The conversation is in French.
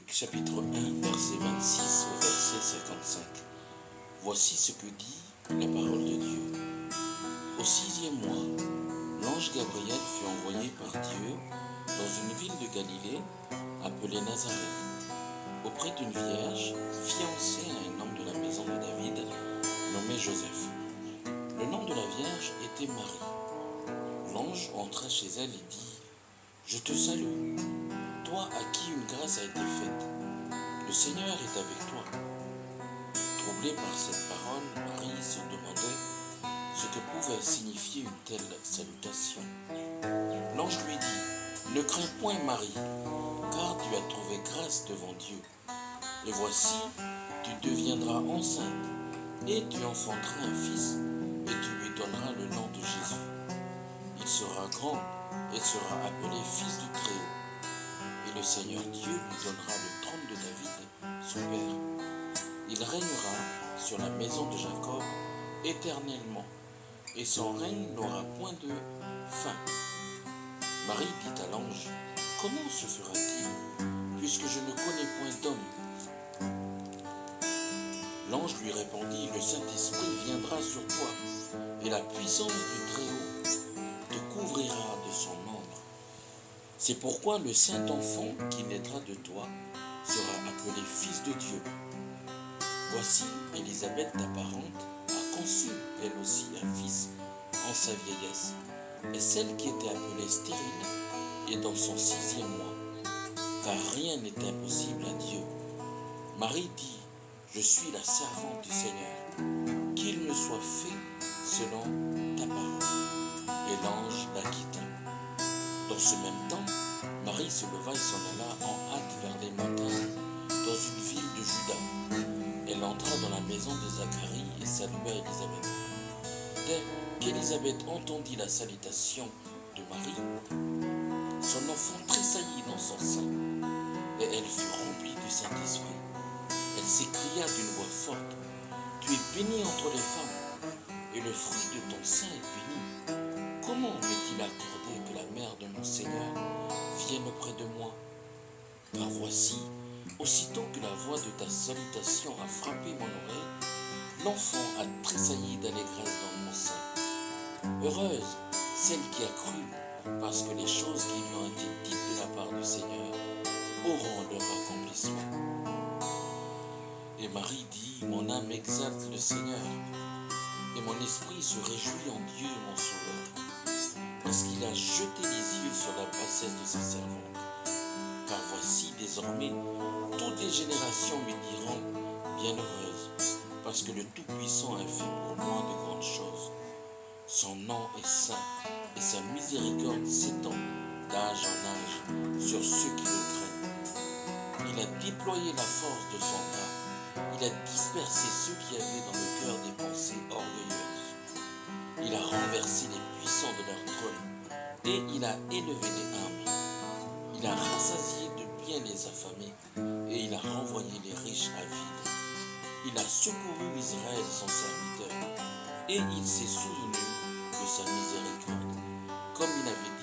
chapitre 1, verset 26 au verset 55. Voici ce que dit la parole de Dieu. Au 6e mois, l'ange Gabriel fut envoyé par Dieu dans une ville de Galilée appelée Nazareth, auprès d'une vierge fiancée à un homme de la maison de David nommé Joseph. Le nom de la vierge était Marie. L'ange entra chez elle et dit : « Je te salue, toi à qui une grâce a été faite. Le Seigneur est avec toi. » Troublée par cette parole, Marie se demandait ce que pouvait signifier une telle salutation. L'ange lui dit : « Ne crains point, Marie, car tu as trouvé grâce devant Dieu. Et voici, tu deviendras enceinte, et tu enfanteras un fils, et tu lui donneras le nom de Jésus. Il sera grand et sera appelé Fils du Très-Haut. Et le Seigneur Dieu lui donnera le trône de David, son père. Il régnera sur la maison de Jacob éternellement, et son règne n'aura point de fin. » Marie dit à l'ange : « Comment se fera-t-il, puisque je ne connais point d'homme ?» L'ange lui répondit : « Le Saint-Esprit viendra sur toi, et la puissance du Très-Haut te couvrira de son ombre. C'est pourquoi le Saint-Enfant qui naîtra de toi sera appelé Fils de Dieu. Voici, Élisabeth, ta parente, a conçu elle aussi un fils en sa vieillesse, et celle qui était appelée stérile est dans son 6e mois, car rien n'est impossible à Dieu. » Marie dit : « Je suis la servante du Seigneur, qu'il me soit fait selon ta parole. » Et l'ange la quitta. Dans ce même temps, Marie se leva et s'en alla en hâte vers les montagnes, dans une ville de Juda. Elle entra dans la maison de Zacharie et salua Élisabeth. Dès qu'Élisabeth entendit la salutation de Marie, son enfant tressaillit dans son sein, et elle fut remplie du Saint-Esprit. Elle s'écria d'une voix forte : « Tu es bénie entre les femmes, et le fruit de ton sein est béni. Comment m'est-il accordé que la mère de mon Seigneur vienne auprès de moi ? Car voici, aussitôt que la voix de ta salutation a frappé mon oreille, l'enfant a tressailli d'allégresse dans mon sein. Heureuse celle qui a cru, parce que les choses qui lui ont été dites de la part du Seigneur auront leur accomplissement. » Et Marie dit : « Mon âme exalte le Seigneur, et mon esprit se réjouit en Dieu mon Sauveur, parce qu'il a jeté les yeux sur la bassesse de sa servante. Car voici désormais, toutes les générations me diront : bienheureuse, parce que le Tout-Puissant a fait pour moi de grandes choses. Son nom est saint, et sa miséricorde s'étend d'âge en âge sur ceux qui le craignent. Il a déployé la force de son bras. Il a dispersé ceux qui avaient dans le cœur des pensées orgueilleuses. Il a renversé les puissants de leur trône, et il a élevé les humbles. Il a rassasié de bien les affamés, et il a renvoyé les riches avides. Il a secouru Israël, son serviteur, et il s'est souvenu de sa miséricorde, comme il avait